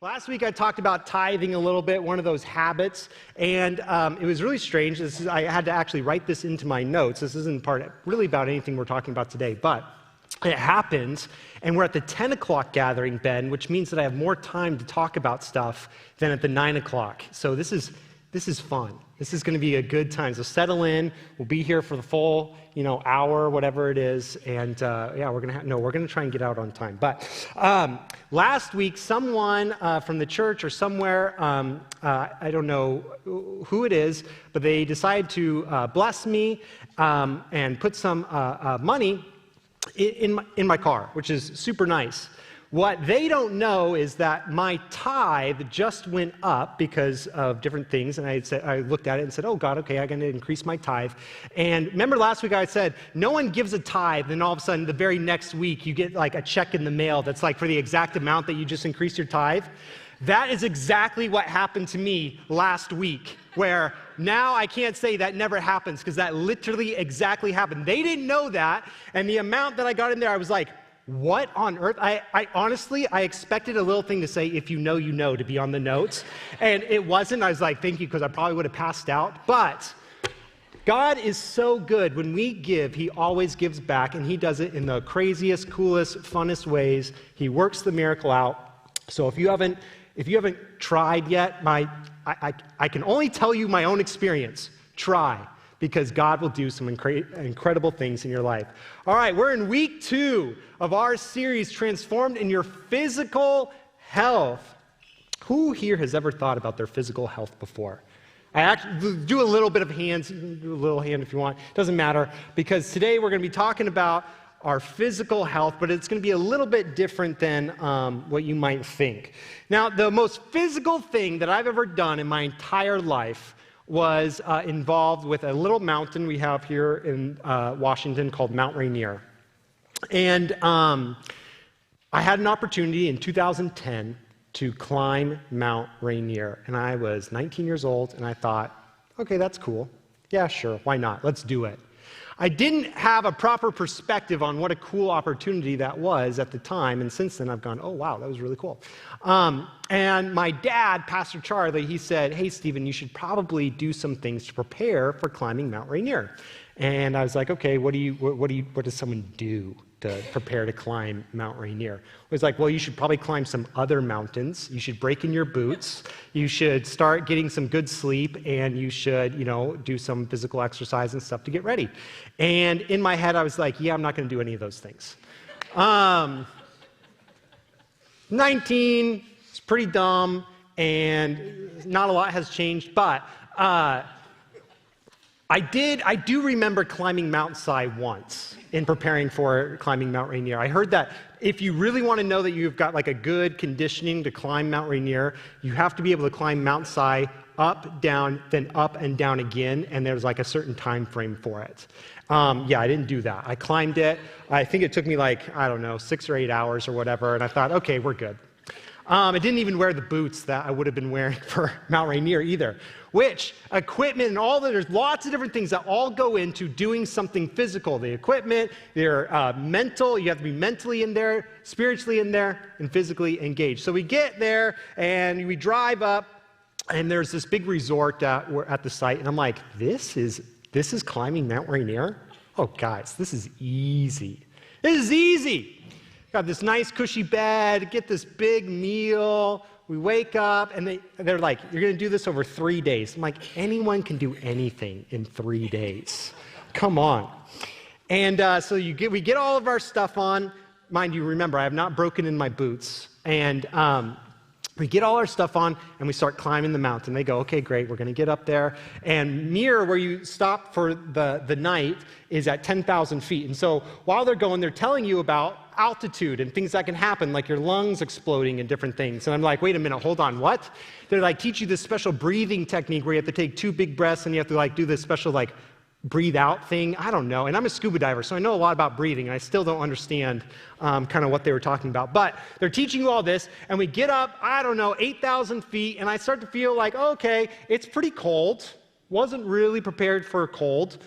Last week I talked about tithing a little bit, one of those habits, and it was really strange. I had to actually write this into my notes. This isn't really about anything we're talking about today, but it happened, and we're at the 10 o'clock gathering, Ben, which means that I have more time to talk about stuff than at the 9 o'clock. So this is fun. This is going to be a good time. So settle in. We'll be here for the full, hour, whatever it is. And we're going to try and get out on time. But last week, someone from the church or somewhere, I don't know who it is, but they decided to bless me and put some money in my car, which is super nice. What they don't know is that my tithe just went up because of different things, and I looked at it and said, oh God, okay, I'm going to increase my tithe. And remember last week I said, no one gives a tithe, and all of a sudden the very next week you get like a check in the mail that's like for the exact amount that you just increased your tithe. That is exactly what happened to me last week, where now I can't say that never happens because that literally exactly happened. They didn't know that, and the amount that I got in there, I was like, what on earth? I honestly expected a little thing to say, if you know, to be on the notes. And it wasn't. I was like, thank you, because I probably would have passed out. But God is so good. When we give, he always gives back, and he does it in the craziest, coolest, funnest ways. He works the miracle out. So if you haven't tried yet, I can only tell you my own experience. Try. Because God will do some incredible things in your life. All right, we're in week 2 of our series, Transformed in Your Physical Health. Who here has ever thought about their physical health before? I actually do a little bit of hands. You can do a little hand if you want. Doesn't matter, because today we're going to be talking about our physical health, but it's going to be a little bit different than what you might think. Now, the most physical thing that I've ever done in my entire life was involved with a little mountain we have here in Washington called Mount Rainier. And I had an opportunity in 2010 to climb Mount Rainier. And I was 19 years old, and I thought, okay, that's cool. Yeah, sure, why not? Let's do it. I didn't have a proper perspective on what a cool opportunity that was at the time, and since then I've gone, oh wow, that was really cool. And my dad, Pastor Charlie, he said, hey Stephen, you should probably do some things to prepare for climbing Mount Rainier. And I was like, okay, what does someone do to prepare to climb Mount Rainier? It was like, well, you should probably climb some other mountains. You should break in your boots. You should start getting some good sleep, and you should, do some physical exercise and stuff to get ready. And in my head, I was like, yeah, I'm not going to do any of those things. 19, it's pretty dumb, and not a lot has changed, but I do remember climbing Mount Si once in preparing for climbing Mount Rainier. I heard that if you really want to know that you've got like a good conditioning to climb Mount Rainier, you have to be able to climb Mount Si up, down, then up and down again, and there's like a certain time frame for it. I didn't do that. I climbed it. I think it took me 6 or 8 hours or whatever, and I thought, okay, we're good. I didn't even wear the boots that I would have been wearing for Mount Rainier either. Which equipment and all that, there's lots of different things that all go into doing something physical. The equipment, they're mental, you have to be mentally in there, spiritually in there, and physically engaged. So we get there and we drive up, and there's this big resort at the site, and I'm like, this is climbing Mount Rainier? Oh guys, this is easy. This is easy. Got this nice cushy bed, get this big meal. We wake up, and they're like, you're going to do this over 3 days. I'm like, anyone can do anything in 3 days. Come on. And so we get all of our stuff on. Mind you, remember, I have not broken in my boots. And we get all our stuff on, and we start climbing the mountain. They go, okay, great, we're going to get up there. And Muir, where you stop for the night, is at 10,000 feet. And so while they're going, they're telling you about altitude and things that can happen, like your lungs exploding and different things. And I'm like, wait a minute, hold on, what? They're like, teach you this special breathing technique where you have to take 2 big breaths, and you have to do this special breathe out thing. I don't know. And I'm a scuba diver, so I know a lot about breathing, and I still don't understand kind of what they were talking about. But they're teaching you all this, and we get up, 8,000 feet, and I start to feel like, okay, it's pretty cold. Wasn't really prepared for cold.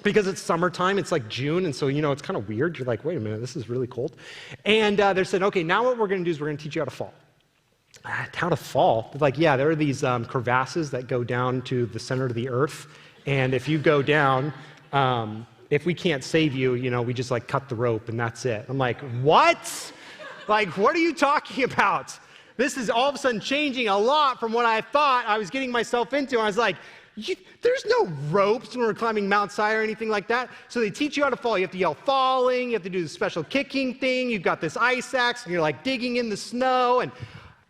Because it's summertime, it's like June, and so, it's kind of weird. You're like, wait a minute, this is really cold. And they said, okay, now what we're going to do is we're going to teach you how to fall. how to fall. They're like, yeah, there are these crevasses that go down to the center of the earth. And if you go down, if we can't save you, we just like cut the rope and that's it. I'm like, what? Like, what are you talking about? This is all of a sudden changing a lot from what I thought I was getting myself into. I was like, there's no ropes when we're climbing Mount Sinai or anything like that. So they teach you how to fall. You have to yell falling. You have to do the special kicking thing. You've got this ice axe and you're like digging in the snow. And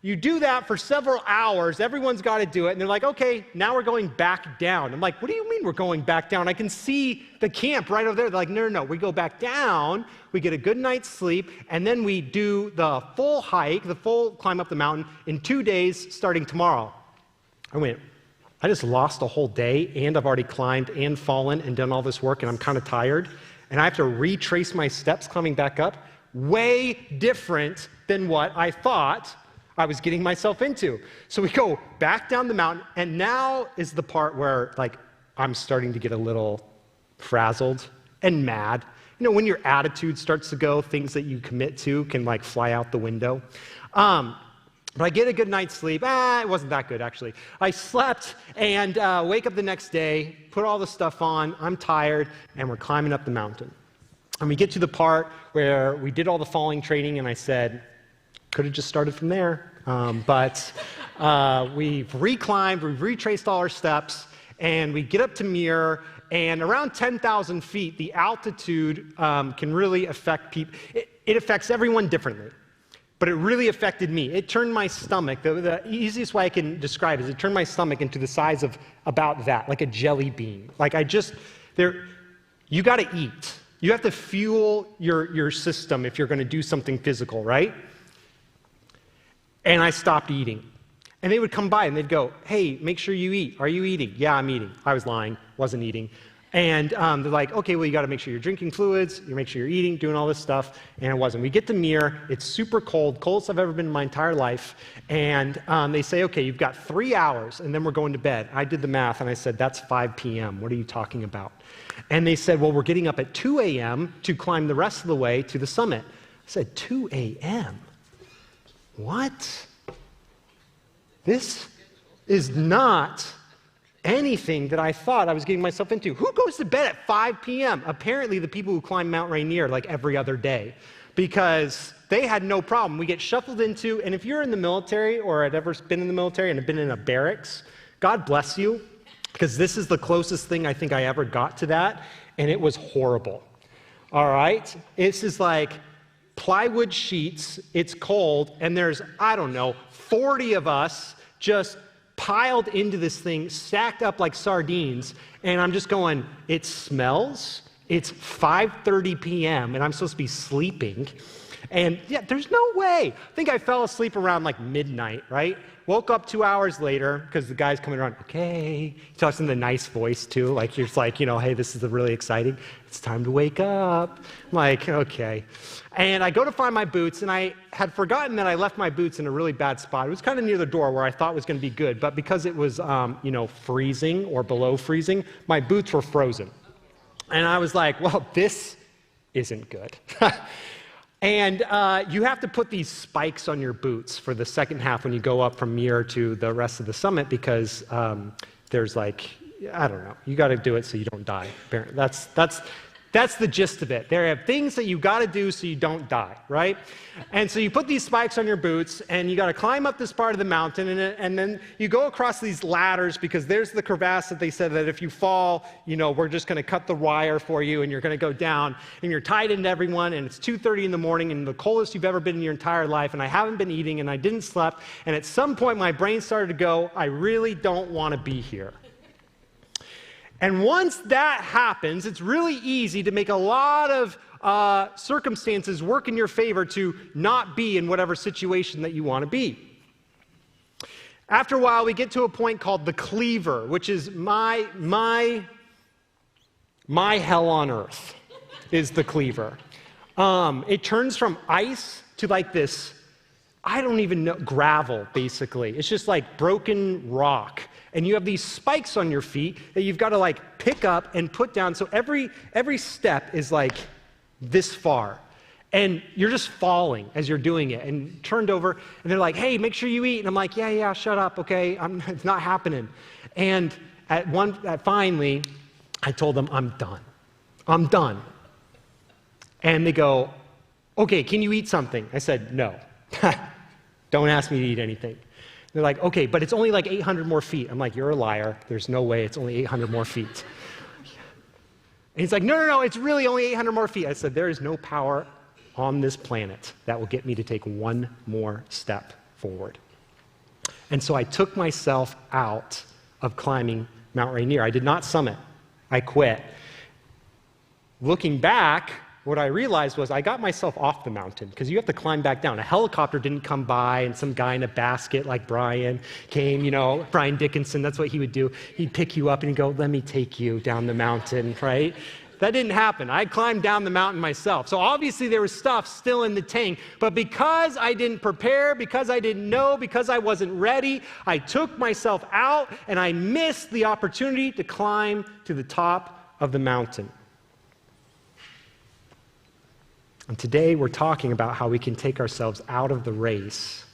you do that for several hours. Everyone's got to do it. And they're like, okay, now we're going back down. I'm like, what do you mean we're going back down? I can see the camp right over there. They're like, no. We go back down. We get a good night's sleep. And then we do the full hike, the full climb up the mountain in 2 days starting tomorrow. I went, I just lost a whole day and I've already climbed and fallen and done all this work and I'm kind of tired. And I have to retrace my steps coming back up. Way different than what I thought I was getting myself into. So we go back down the mountain, and now is the part where like I'm starting to get a little frazzled and mad. When your attitude starts to go, things that you commit to can like fly out the window. But I get a good night's sleep. It wasn't that good, actually. I slept and wake up the next day, put all the stuff on, I'm tired, and we're climbing up the mountain. And we get to the part where we did all the falling training, and I said, could have just started from there. But we've reclimbed, we've retraced all our steps, and we get up to Muir, and around 10,000 feet, the altitude can really affect people. It affects everyone differently. But it really affected me. It turned my stomach, the easiest way I can describe it is it turned my stomach into the size of about that, like a jelly bean. Like you got to eat. You have to fuel your system if you're going to do something physical, right? And I stopped eating. And they would come by and they'd go, hey, make sure you eat. Are you eating? Yeah, I'm eating. I was lying, wasn't eating. And they're like, okay, well, you got to make sure you're drinking fluids, you make sure you're eating, doing all this stuff. And it wasn't. We get to Muir. It's super cold, coldest I've ever been in my entire life. And they say, okay, you've got 3 hours, and then we're going to bed. I did the math, and I said, that's 5 p.m. What are you talking about? And they said, well, we're getting up at 2 a.m. to climb the rest of the way to the summit. I said, 2 a.m.? What? This is not anything that I thought I was getting myself into. Who goes to bed at 5 p.m.? Apparently the people who climb Mount Rainier like every other day, because they had no problem. We get shuffled into, and if you're in the military or had ever been in the military and have been in a barracks, God bless you, because this is the closest thing I think I ever got to that, and it was horrible. All right? This is like plywood sheets, it's cold, and there's, 40 of us just piled into this thing, stacked up like sardines, and I'm just going, it smells, it's 5:30 p.m., and I'm supposed to be sleeping, and yeah, there's no way. I think I fell asleep around like midnight, right? Woke up 2 hours later, because the guy's coming around, okay, he talks in the nice voice too, like you're just like, hey, this is really exciting, it's time to wake up. I'm like, okay. And I go to find my boots, and I had forgotten that I left my boots in a really bad spot. It was kind of near the door where I thought was going to be good, but because it was, freezing or below freezing, my boots were frozen. And I was like, well, this isn't good. And you have to put these spikes on your boots for the second half when you go up from Muir to the rest of the summit, because there's you got to do it so you don't die. That's the gist of it. There are things that you got to do so you don't die, right? And so you put these spikes on your boots, and you got to climb up this part of the mountain, and then you go across these ladders, because there's the crevasse that they said that if you fall, we're just going to cut the wire for you, and you're going to go down, and you're tied into everyone, and it's 2:30 in the morning, and the coldest you've ever been in your entire life, and I haven't been eating, and I didn't sleep, and at some point my brain started to go, I really don't want to be here. And once that happens, it's really easy to make a lot of circumstances work in your favor to not be in whatever situation that you want to be. After a while, we get to a point called the cleaver, which is my hell on earth, is the cleaver. It turns from ice to like this, I don't even know, gravel, basically. It's just like broken rock. And you have these spikes on your feet that you've got to like pick up and put down. So every step is like this far. And you're just falling as you're doing it, and turned over, and they're like, hey, make sure you eat. And I'm like, yeah, shut up, okay? It's not happening. And finally, I told them, I'm done. And they go, okay, can you eat something? I said, no. Don't ask me to eat anything. They're like, okay, but it's only like 800 more feet. I'm like, you're a liar. There's no way it's only 800 more feet. And he's like, no, it's really only 800 more feet. I said, there is no power on this planet that will get me to take one more step forward. And so I took myself out of climbing Mount Rainier. I did not summit. I quit. Looking back, what I realized was I got myself off the mountain because you have to climb back down. A helicopter didn't come by and some guy in a basket like Brian came, Brian Dickinson, that's what he would do. He'd pick you up and he'd go, let me take you down the mountain, right? That didn't happen. I climbed down the mountain myself. So obviously there was stuff still in the tank, but because I didn't prepare, because I didn't know, because I wasn't ready, I took myself out and I missed the opportunity to climb to the top of the mountain. And today we're talking about how we can take ourselves out of the race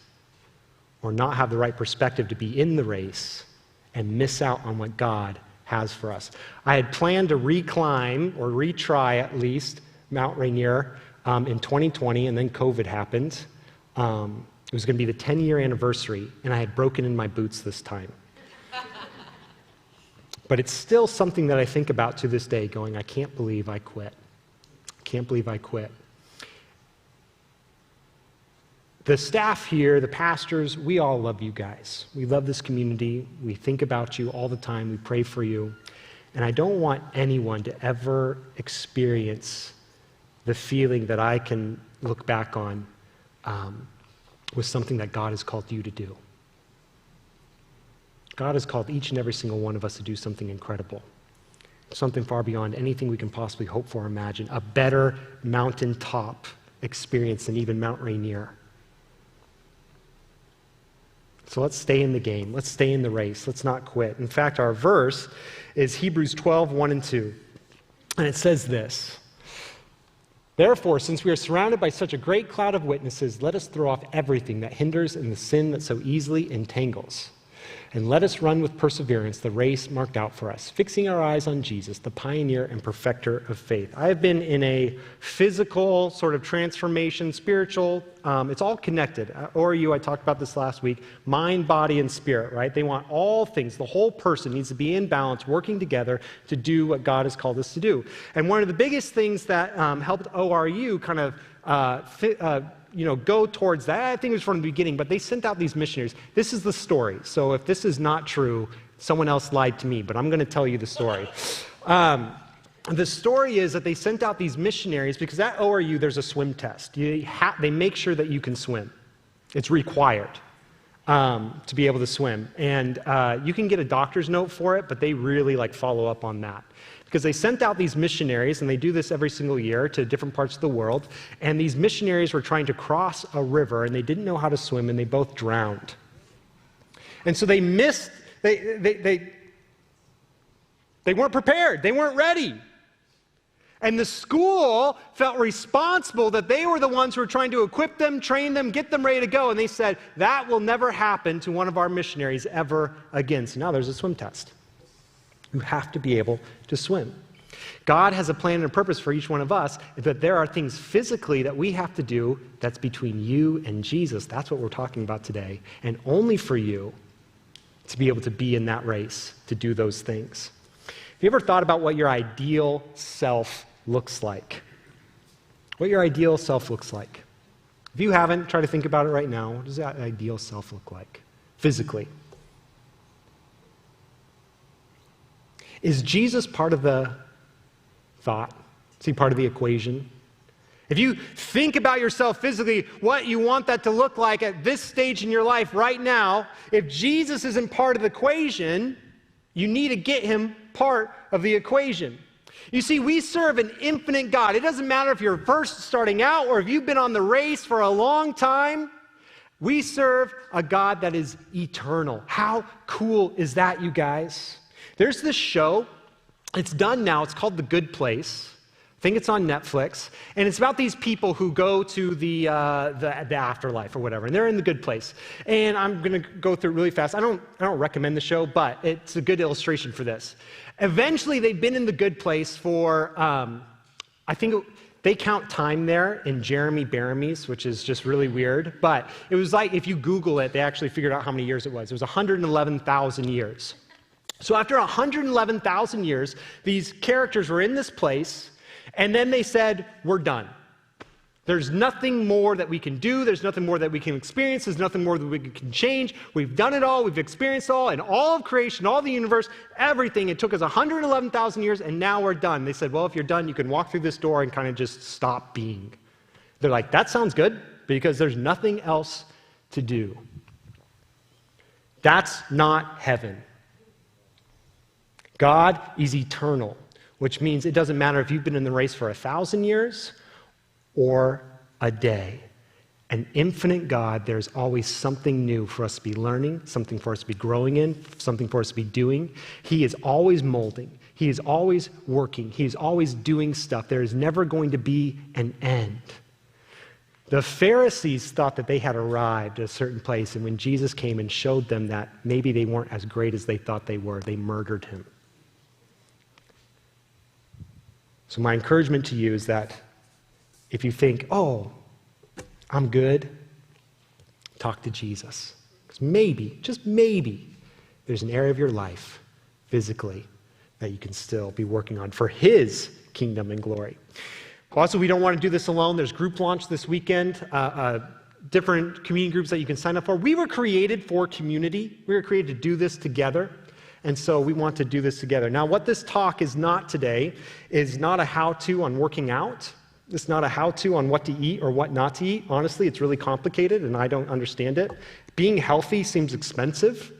or not have the right perspective to be in the race and miss out on what God has for us. I had planned to reclimb or retry at least Mount Rainier in 2020, and then COVID happened. It was going to be the 10-year anniversary, and I had broken in my boots this time. But it's still something that I think about to this day, going, I can't believe I quit. I can't believe I quit. The staff here, the pastors, we all love you guys. We love this community. We think about you all the time. We pray for you. And I don't want anyone to ever experience the feeling that I can look back on with something that God has called you to do. God has called each and every single one of us to do something incredible, something far beyond anything we can possibly hope for or imagine, a better mountaintop experience than even Mount Rainier. So let's stay in the game. Let's stay in the race. Let's not quit. In fact, our verse is Hebrews 12, 1 and 2. And it says this: Therefore, since we are surrounded by such a great cloud of witnesses, let us throw off everything that hinders and the sin that so easily entangles. And let us run with perseverance the race marked out for us, fixing our eyes on Jesus, the pioneer and perfecter of faith. I have been in a physical sort of transformation, spiritual, it's all connected. ORU, I talked about this last week, mind, body, and spirit, right? They want all things. The whole person needs to be in balance, working together to do what God has called us to do. And one of the biggest things that helped ORU kind of go towards that, I think it was from the beginning, but they sent out these missionaries. This is the story. So if this is not true, someone else lied to me, but I'm going to tell you the story. The story is that they sent out these missionaries because at ORU there's a swim test. They make sure that you can swim. It's required to be able to swim. And you can get a doctor's note for it, but they really follow up on that. Because they sent out these missionaries, and they do this every single year to different parts of the world, and these missionaries were trying to cross a river, and they didn't know how to swim, and they both drowned. And so they weren't prepared. They weren't ready. And the school felt responsible that they were the ones who were trying to equip them, train them, get them ready to go, and they said, that will never happen to one of our missionaries ever again. So now there's a swim test. You have to be able to swim. God has a plan and a purpose for each one of us, but there are things physically that we have to do that's between you and Jesus. That's what we're talking about today. And only for you to be able to be in that race, to do those things. Have you ever thought about what your ideal self looks like? What your ideal self looks like? If you haven't, try to think about it right now. What does that ideal self look like physically? Is Jesus part of the thought? Is he part of the equation? If you think about yourself physically, what you want that to look like at this stage in your life right now, if Jesus isn't part of the equation, you need to get him part of the equation. You see, we serve an infinite God. It doesn't matter if you're first starting out or if you've been on the race for a long time. We serve a God that is eternal. How cool is that, you guys? There's this show, it's done now, it's called The Good Place. think it's on Netflix, and it's about these people who go to the afterlife or whatever, and they're in the good place. And I'm going to go through it really fast. I don't recommend the show, but it's a good illustration for this. Eventually, they've been in the good place for, I think they count time there in Jeremy Bearimy, which is just really weird. But it was like, if you Google it, they actually figured out how many years it was. It was 111,000 years. So after 111,000 years, these characters were in this place, and then they said, we're done. There's nothing more that we can do. There's nothing more that we can experience. There's nothing more that we can change. We've done it all. We've experienced it all. And all of creation, all the universe, everything. It took us 111,000 years, and now we're done. They said, well, if you're done, you can walk through this door and kind of just stop being. They're like, that sounds good, because there's nothing else to do. That's not heaven. God is eternal, which means it doesn't matter if you've been in the race for 1,000 years or a day. An infinite God, there's always something new for us to be learning, something for us to be growing in, something for us to be doing. He is always molding. He is always working. He is always doing stuff. There is never going to be an end. The Pharisees thought that they had arrived at a certain place, and when Jesus came and showed them that maybe they weren't as great as they thought they were, they murdered him. So my encouragement to you is that if you think, oh, I'm good, talk to Jesus. Because maybe, just maybe, there's an area of your life, physically, that you can still be working on for his kingdom and glory. Also, we don't want to do this alone. There's group launch this weekend, different community groups that you can sign up for. We were created for community. We were created to do this together. And so we want to do this together. Now, what this talk is not today is not a how-to on working out. It's not a how-to on what to eat or what not to eat. Honestly, it's really complicated, and I don't understand it. Being healthy seems expensive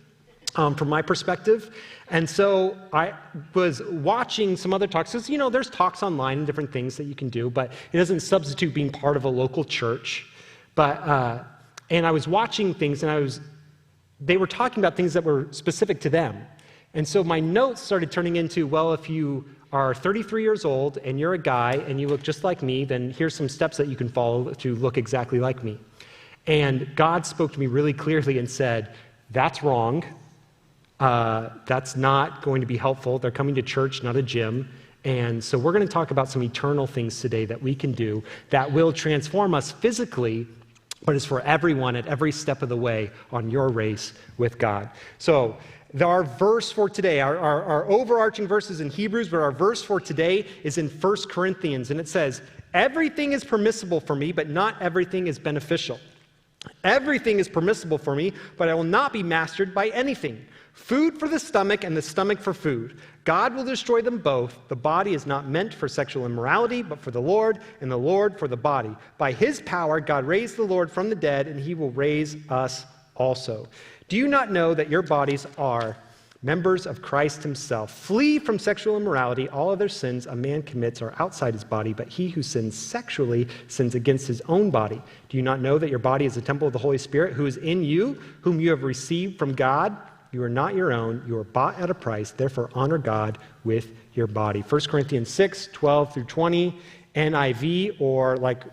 from my perspective. And so I was watching some other talks. Because, there's talks online and different things that you can do, but it doesn't substitute being part of a local church. And I was watching things, and they were talking about things that were specific to them. And so my notes started turning into, well, if you are 33 years old and you're a guy and you look just like me, then here's some steps that you can follow to look exactly like me. And God spoke to me really clearly and said, that's wrong. That's not going to be helpful. They're coming to church, not a gym. And so we're going to talk about some eternal things today that we can do that will transform us physically, but is for everyone at every step of the way on your race with God. So our verse for today, our overarching verse is in Hebrews, but our verse for today is in 1 Corinthians, and it says, everything is permissible for me, but not everything is beneficial. Everything is permissible for me, but I will not be mastered by anything. Food for the stomach and the stomach for food. God will destroy them both. The body is not meant for sexual immorality, but for the Lord, and the Lord for the body. By his power, God raised the Lord from the dead, and he will raise us also. Do you not know that your bodies are members of Christ himself? Flee from sexual immorality. All other sins a man commits are outside his body, but he who sins sexually sins against his own body. Do you not know that your body is a temple of the Holy Spirit who is in you, whom you have received from God? You are not your own. You are bought at a price. Therefore, honor God with your body. 1 Corinthians 6, 12 through 20, NIV, or like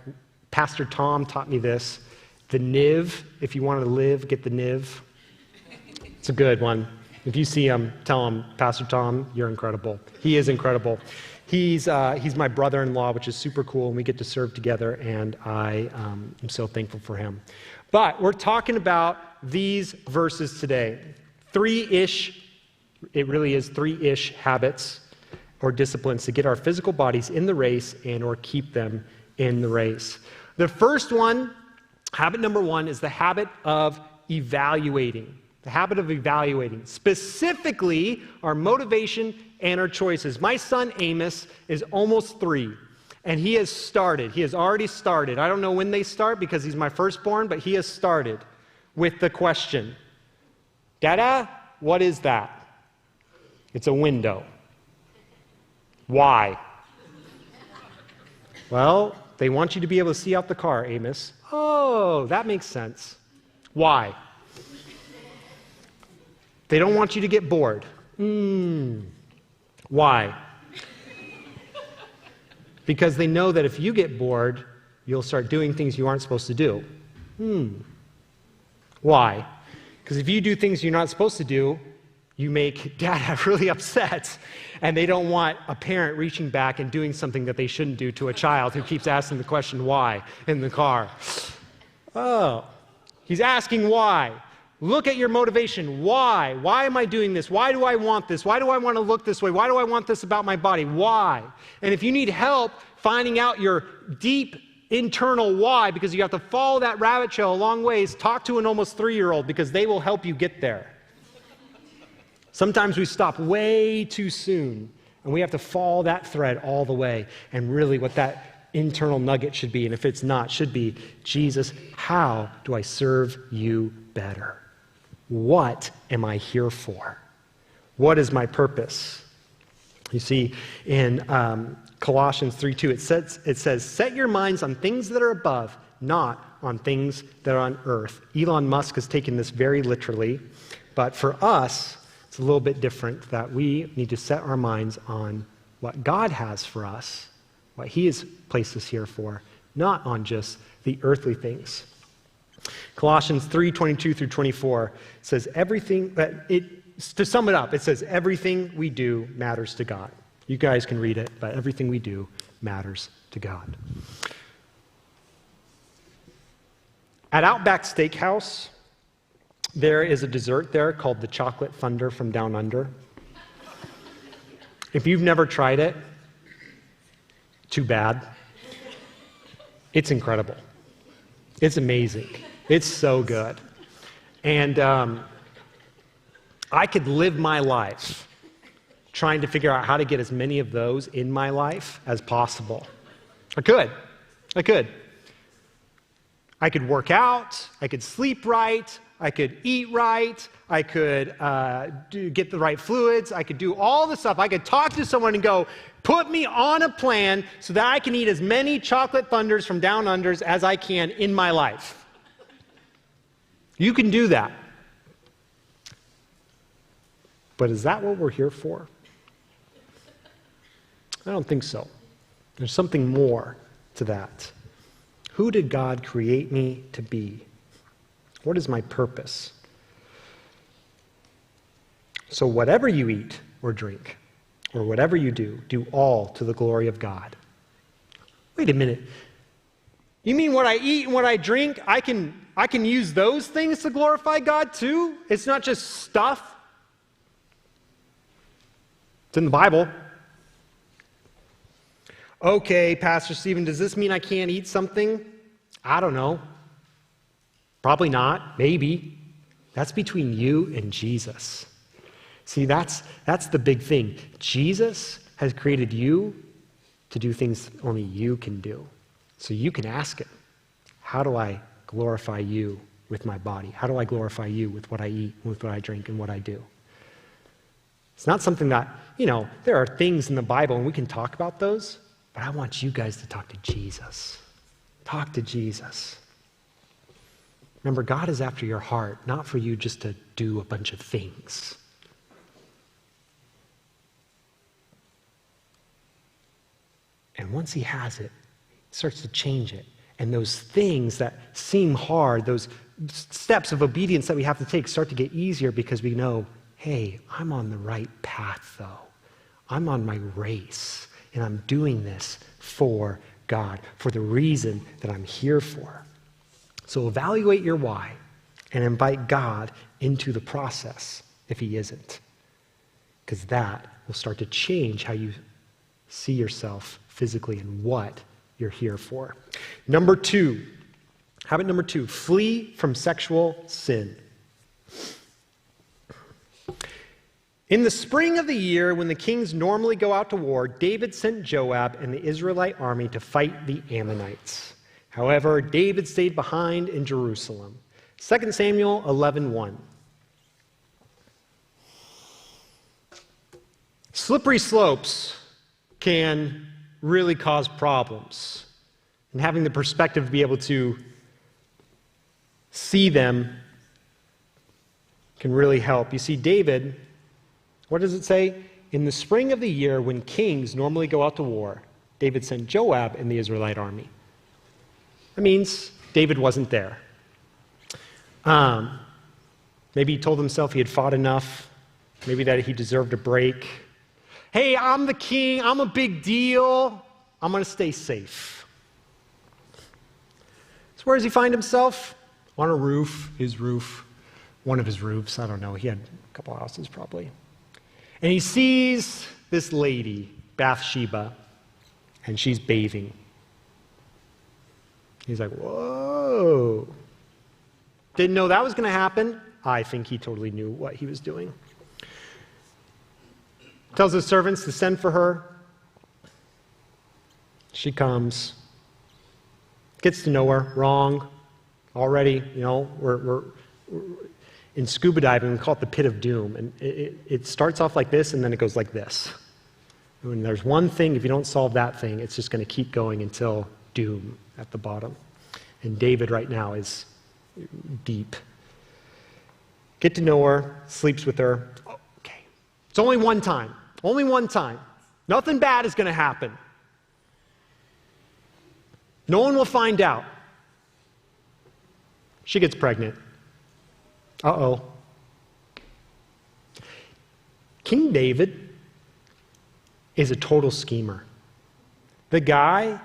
Pastor Tom taught me this, the NIV. If you want to live, get the NIV. It's a good one. If you see him, tell him, Pastor Tom, you're incredible. He is incredible. He's my brother-in-law, which is super cool, and we get to serve together, and I am so thankful for him. But we're talking about these verses today. It really is three-ish habits or disciplines to get our physical bodies in the race and or keep them in the race. The first one, habit number one, is the habit of evaluating. The habit of evaluating, specifically our motivation and our choices. My son Amos is almost 3, and he has started. He has already started. I don't know when they start because he's my firstborn, but he has started with the question, Dada, what is that? It's a window. Why? Well, they want you to be able to see out the car, Amos. Oh, that makes sense. Why? They don't want you to get bored. Why? because they know that if you get bored, you'll start doing things you aren't supposed to do. Why? Because if you do things you're not supposed to do, you make dad really upset, and they don't want a parent reaching back and doing something that they shouldn't do to a child who keeps asking the question why in the car. Oh, he's asking why. Look at your motivation. Why? Why am I doing this? Why do I want this? Why do I want to look this way? Why do I want this about my body? Why? And if you need help finding out your deep internal why, because you have to follow that rabbit trail a long ways, talk to an almost 3-year-old, because they will help you get there. Sometimes we stop way too soon, and we have to follow that thread all the way. And really what that internal nugget should be, and if it's not, should be, Jesus, how do I serve you better? What am I here for? What is my purpose? You see, in Colossians 3:2, it says, set your minds on things that are above, not on things that are on earth. Elon Musk has taken this very literally, but for us, it's a little bit different, that we need to set our minds on what God has for us, what he has placed us here for, not on just the earthly things. Colossians 3:22 through 24 says to sum it up, it says everything we do matters to God. You guys can read it, but everything we do matters to God. At Outback Steakhouse, there is a dessert there called the Chocolate Thunder from Down Under. If you've never tried it, too bad. It's incredible. It's amazing. It's so good. And I could live my life trying to figure out how to get as many of those in my life as possible. I could. I could work out. I could sleep right. I could eat right. I could get the right fluids. I could do all the stuff. I could talk to someone and go, put me on a plan so that I can eat as many chocolate thunders from Down Unders as I can in my life. You can do that. But is that what we're here for? I don't think so. There's something more to that. Who did God create me to be? What is my purpose? So whatever you eat or drink, or whatever you do all to the glory of God. Wait a minute. You mean what I eat and what I drink, I can use those things to glorify God too? It's not just stuff. It's in the Bible. Okay, Pastor Stephen, does this mean I can't eat something? I don't know. Probably not. Maybe. That's between you and Jesus. See, that's the big thing. Jesus has created you to do things only you can do. So you can ask him, how do I glorify you with my body? How do I glorify you with what I eat, with what I drink, and what I do? It's not something that, there are things in the Bible, and we can talk about those, but I want you guys to talk to Jesus. Talk to Jesus. Remember, God is after your heart, not for you just to do a bunch of things. And once he has it, he starts to change it. And those things that seem hard, those steps of obedience that we have to take start to get easier because we know, hey, I'm on the right path though. I'm on my race, and I'm doing this for God, for the reason that I'm here for. So evaluate your why and invite God into the process if he isn't. Because that will start to change how you see yourself physically and what you're here for. Habit number 2, flee from sexual sin. In the spring of the year, when the kings normally go out to war, David sent Joab and the Israelite army to fight the Ammonites. However, David stayed behind in Jerusalem. 2 Samuel 11:1. Slippery slopes can really cause problems. And having the perspective to be able to see them can really help. You see, David, what does it say? In the spring of the year, when kings normally go out to war, David sent Joab and the Israelite army. That means David wasn't there. Maybe he told himself he had fought enough. Maybe that he deserved a break. Hey, I'm the king. I'm a big deal. I'm going to stay safe. So where does he find himself? On a roof, his roof, one of his roofs. I don't know. He had a couple houses probably. And he sees this lady, Bathsheba, and she's bathing. He's like, whoa. Didn't know that was going to happen. I think he totally knew what he was doing. Tells his servants to send for her. She comes. Gets to know her. Wrong. Already, we're in scuba diving, we call it the pit of doom. And it starts off like this, and then it goes like this. When there's one thing, if you don't solve that thing, it's just going to keep going until doom at the bottom. And David right now is deep. Get to know her, sleeps with her. Okay. It's only one time. Only one time. Nothing bad is going to happen. No one will find out. She gets pregnant. Uh-oh. King David is a total schemer. The guy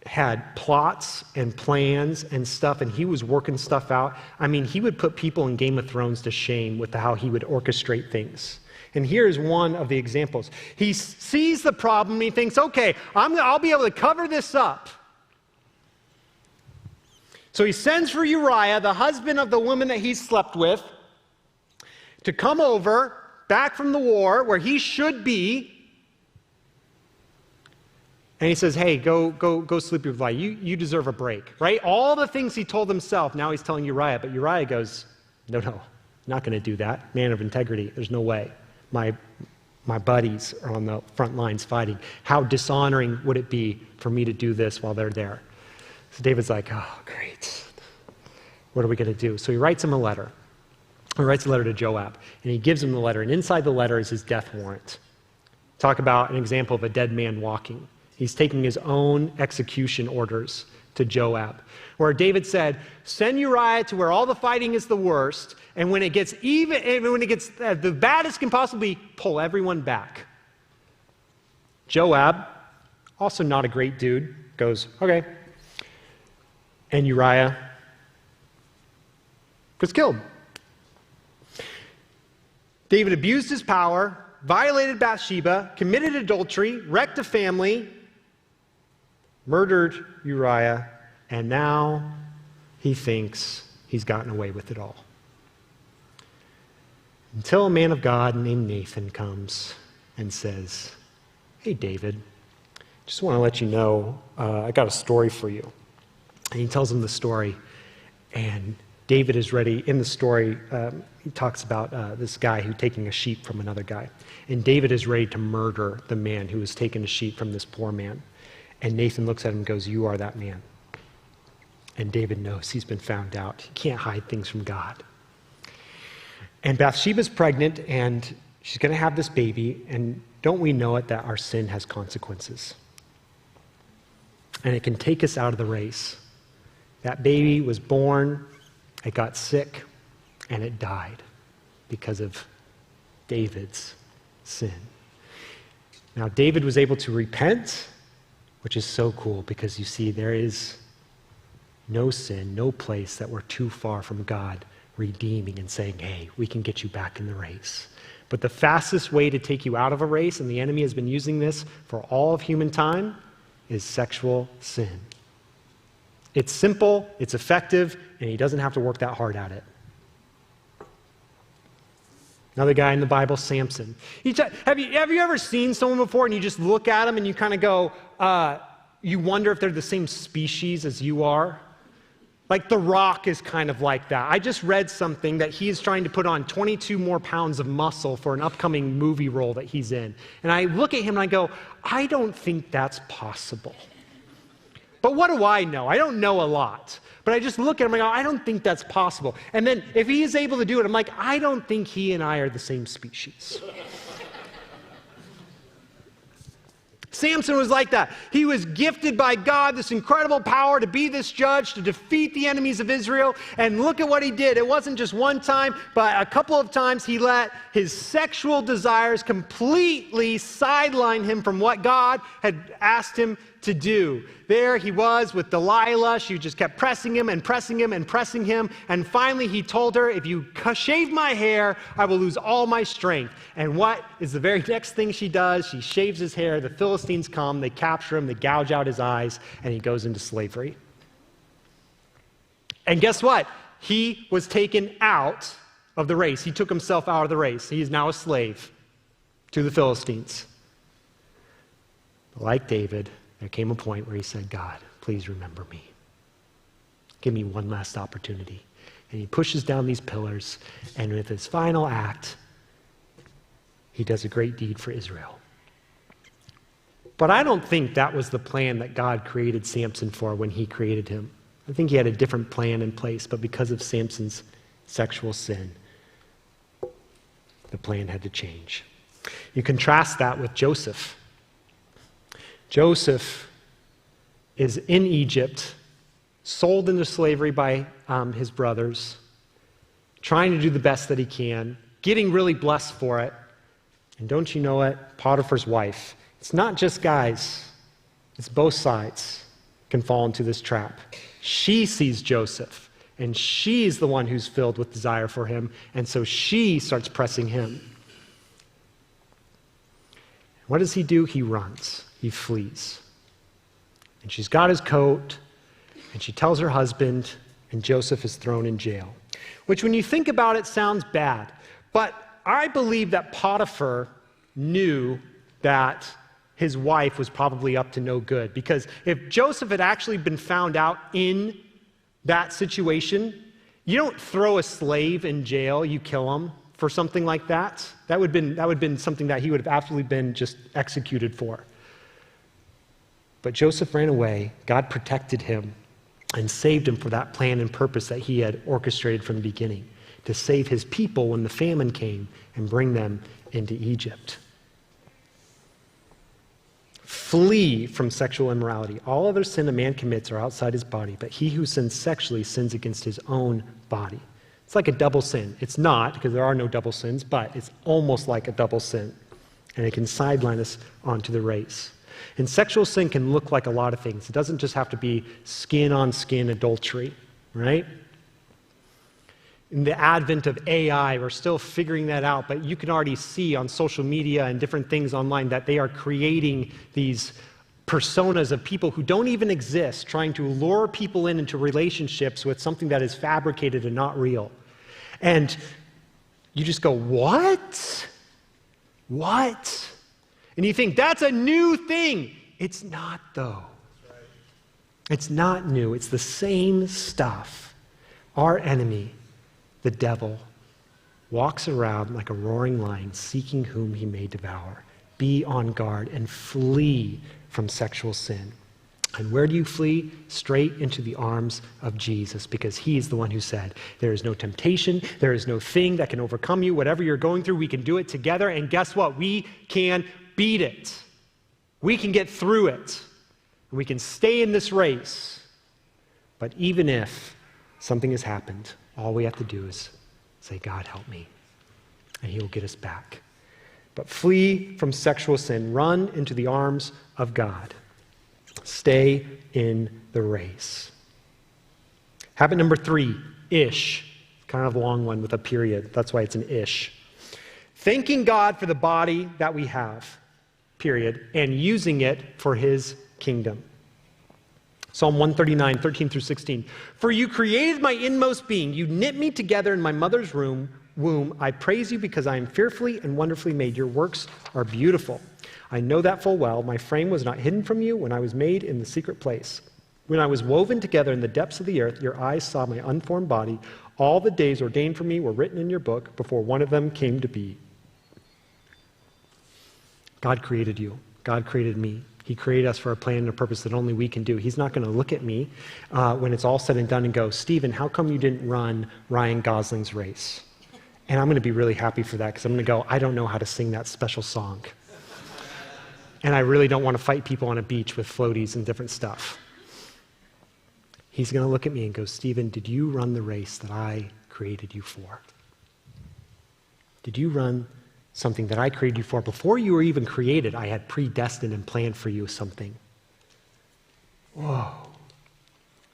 had plots and plans and stuff, and he was working stuff out. I mean, he would put people in Game of Thrones to shame with how he would orchestrate things. And here's one of the examples. He sees the problem, and he thinks, okay, I'll be able to cover this up. So he sends for Uriah, the husband of the woman that he slept with, to come over, back from the war, where he should be. And he says, hey, go sleep with Uriah. You deserve a break, right? All the things he told himself, now he's telling Uriah. But Uriah goes, no, not going to do that. Man of integrity, there's no way. My buddies are on the front lines fighting. How dishonoring would it be for me to do this while they're there? So David's like, oh, great. What are we going to do? So he writes him a letter. He writes a letter to Joab, and he gives him the letter. And inside the letter is his death warrant. Talk about an example of a dead man walking. He's taking his own execution orders to Joab, where David said, send Uriah to where all the fighting is the worst, and when it gets the baddest can possibly, pull everyone back. Joab, also not a great dude, goes, okay. And Uriah was killed. David abused his power, violated Bathsheba, committed adultery, wrecked a family, murdered Uriah, and now he thinks he's gotten away with it all. Until a man of God named Nathan comes and says, hey, David, just want to let you know, I got a story for you. And he tells him the story, and David is ready. In the story, he talks about this guy who's taking a sheep from another guy. And David is ready to murder the man who has taken a sheep from this poor man. And Nathan looks at him and goes, you are that man. And David knows he's been found out. He can't hide things from God. And Bathsheba's pregnant, and she's going to have this baby. And don't we know it that our sin has consequences? And it can take us out of the race. That baby was born, it got sick, and it died because of David's sin. Now, David was able to repent, which is so cool because you see, there is no sin, no place that we're too far from God redeeming and saying, hey, we can get you back in the race. But the fastest way to take you out of a race, and the enemy has been using this for all of human time, is sexual sin. It's simple, it's effective, and he doesn't have to work that hard at it. Another guy in the Bible, Samson. Have you ever seen someone before and you just look at them and you kind of go, you wonder if they're the same species as you are? Like The Rock is kind of like that. I just read something that he's trying to put on 22 more pounds of muscle for an upcoming movie role that he's in. And I look at him and I go, I don't think that's possible. But what do I know? I don't know a lot. But I just look at him and I go, I don't think that's possible. And then if he is able to do it, I'm like, I don't think he and I are the same species. Samson was like that. He was gifted by God, this incredible power to be this judge, to defeat the enemies of Israel. And look at what he did. It wasn't just one time, but a couple of times he let his sexual desires completely sideline him from what God had asked him to do. There he was with Delilah. She just kept pressing him and pressing him and pressing him. And finally he told her, if you shave my hair, I will lose all my strength. And what is the very next thing she does? She shaves his hair. The Philistines come, they capture him, they gouge out his eyes, and he goes into slavery. And guess what? He was taken out of the race. He took himself out of the race. He is now a slave to the Philistines. Like David, there came a point where he said, God, please remember me. Give me one last opportunity. And he pushes down these pillars, and with his final act, he does a great deed for Israel. But I don't think that was the plan that God created Samson for when he created him. I think he had a different plan in place, but because of Samson's sexual sin, the plan had to change. You contrast that with Joseph. Joseph is in Egypt, sold into slavery by his brothers, trying to do the best that he can, getting really blessed for it. And don't you know it? Potiphar's wife. It's not just guys. It's both sides can fall into this trap. She sees Joseph, and she's the one who's filled with desire for him, and so she starts pressing him. What does he do? He runs. He flees. And she's got his coat, and she tells her husband, and Joseph is thrown in jail. Which, when you think about it, sounds bad. But I believe that Potiphar knew that his wife was probably up to no good. Because if Joseph had actually been found out in that situation, you don't throw a slave in jail, you kill him for something like that. That would have been something that he would have absolutely been just executed for. But Joseph ran away. God protected him and saved him for that plan and purpose that he had orchestrated from the beginning, to save his people when the famine came and bring them into Egypt. Flee from sexual immorality. All other sin a man commits are outside his body, but he who sins sexually sins against his own body. It's like a double sin. It's not, because there are no double sins, but it's almost like a double sin. And it can sideline us onto the race. And sexual sin can look like a lot of things. It doesn't just have to be skin-on-skin adultery, right? In the advent of AI, we're still figuring that out, but you can already see on social media and different things online that they are creating these personas of people who don't even exist, trying to lure people into relationships with something that is fabricated and not real. And you just go, what? What? And you think, that's a new thing. It's not, though. It's not new. It's the same stuff. Our enemy, the devil, walks around like a roaring lion, seeking whom he may devour. Be on guard and flee from sexual sin. And where do you flee? Straight into the arms of Jesus, because he's the one who said, there is no temptation, there is no thing that can overcome you. Whatever you're going through, we can do it together. And guess what? We can beat it. We can get through it. And we can stay in this race. But even if something has happened, all we have to do is say, God, help me. And he will get us back. But flee from sexual sin. Run into the arms of God. Stay in the race. Habit number 3, ish. Kind of a long one with a period. That's why it's an ish. Thanking God for the body that we have, period, and using it for his kingdom. Psalm 139, 13 through 16. For you created my inmost being. You knit me together in my mother's womb. I praise you because I am fearfully and wonderfully made. Your works are beautiful. I know that full well. My frame was not hidden from you when I was made in the secret place. When I was woven together in the depths of the earth, your eyes saw my unformed body. All the days ordained for me were written in your book before one of them came to be. God created you. God created me. He created us for a plan and a purpose that only we can do. He's not going to look at me when it's all said and done and go, Stephen, how come you didn't run Ryan Gosling's race? And I'm going to be really happy for that, because I'm going to go, I don't know how to sing that special song. and I really don't want to fight people on a beach with floaties and different stuff. He's going to look at me and go, Stephen, did you run the race that I created you for? Did you run something that I created you for? Before you were even created, I had predestined and planned for you something. Whoa.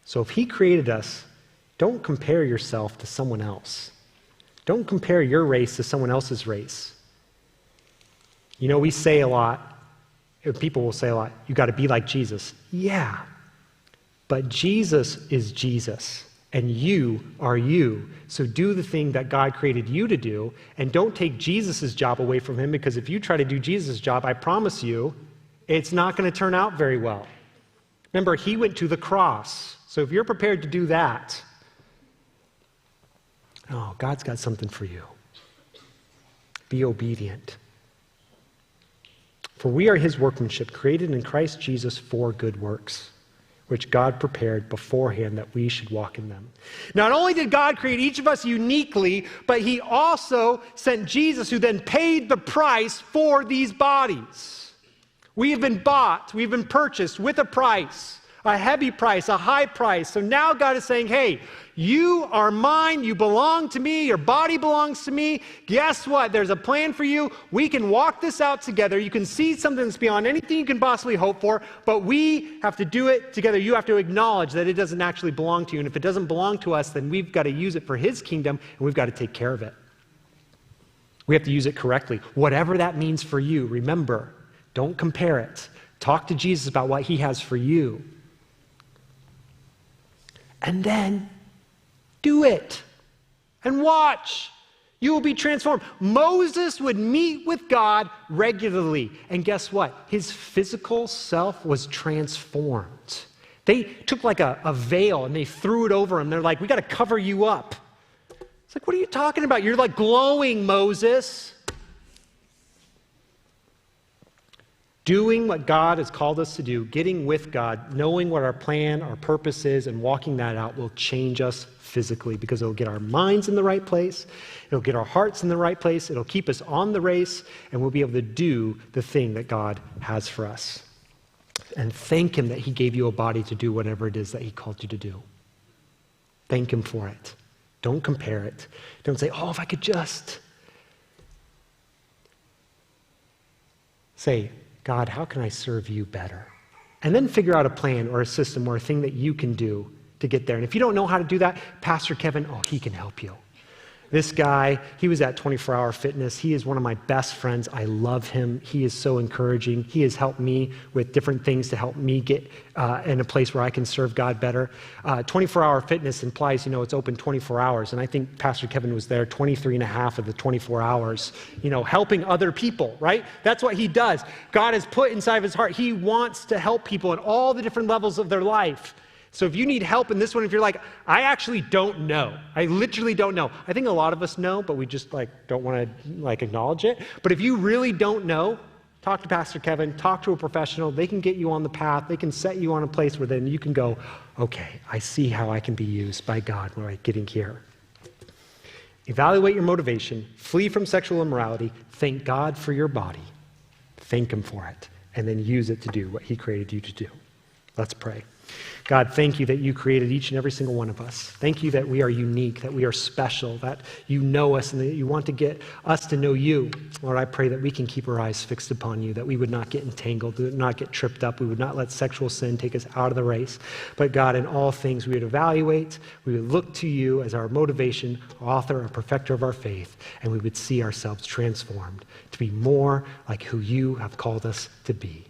So if he created us, don't compare yourself to someone else. Don't compare your race to someone else's race. You know, we say a lot, people will say a lot, you got to be like Jesus. Yeah. But Jesus is Jesus, and you are you. So do the thing that God created you to do, and don't take Jesus' job away from him, because if you try to do Jesus' job, I promise you, it's not going to turn out very well. Remember, he went to the cross. So if you're prepared to do that, oh, God's got something for you. Be obedient. For we are his workmanship, created in Christ Jesus for good works, which God prepared beforehand that we should walk in them. Not only did God create each of us uniquely, but he also sent Jesus, who then paid the price for these bodies. We have been bought, we've been purchased with a price, a heavy price, a high price. So now God is saying, hey, you are mine, you belong to me, your body belongs to me. Guess what? There's a plan for you. We can walk this out together. You can see something that's beyond anything you can possibly hope for, but we have to do it together. You have to acknowledge that it doesn't actually belong to you, and if it doesn't belong to us, then we've got to use it for his kingdom, and we've got to take care of it. We have to use it correctly. Whatever that means for you, remember, don't compare it. Talk to Jesus about what he has for you. And then do it and watch. You will be transformed. Moses would meet with God regularly. And guess what? His physical self was transformed. They took like a veil and they threw it over him. They're like, we got to cover you up. It's like, what are you talking about? You're like glowing, Moses. Doing what God has called us to do, getting with God, knowing what our plan, our purpose is, and walking that out will change us physically, because it'll get our minds in the right place, it'll get our hearts in the right place, it'll keep us on the race, and we'll be able to do the thing that God has for us. And thank him that he gave you a body to do whatever it is that he called you to do. Thank him for it. Don't compare it. Don't say, oh, if I could just. Say, God, how can I serve you better? And then figure out a plan or a system or a thing that you can do to get there. And if you don't know how to do that, Pastor Kevin, oh, he can help you. This guy, he was at 24 Hour Fitness. He is one of my best friends. I love him. He is so encouraging. He has helped me with different things to help me get in a place where I can serve God better. 24 Hour Fitness implies, it's open 24 hours. And I think Pastor Kevin was there 23 and a half of the 24 hours, helping other people, right? That's what he does. God has put inside of his heart, he wants to help people in all the different levels of their life. So if you need help in this one, if you're like, I actually don't know. I literally don't know. I think a lot of us know, but we just don't want to acknowledge it. But if you really don't know, talk to Pastor Kevin, talk to a professional. They can get you on the path. They can set you on a place where then you can go, okay, I see how I can be used by God when I'm getting here. Evaluate your motivation. Flee from sexual immorality. Thank God for your body. Thank him for it. And then use it to do what he created you to do. Let's pray. God, thank you that you created each and every single one of us. Thank you that we are unique, that we are special, that you know us and that you want to get us to know you. Lord, I pray that we can keep our eyes fixed upon you, that we would not get entangled, we would not get tripped up, we would not let sexual sin take us out of the race. But God, in all things we would evaluate, we would look to you as our motivation, author, and perfecter of our faith, and we would see ourselves transformed to be more like who you have called us to be.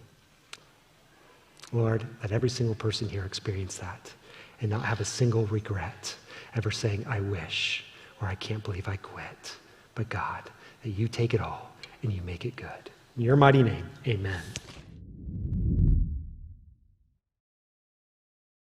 Lord, let every single person here experience that and not have a single regret ever saying, I wish, or I can't believe I quit. But God, that you take it all and you make it good. In your mighty name, amen.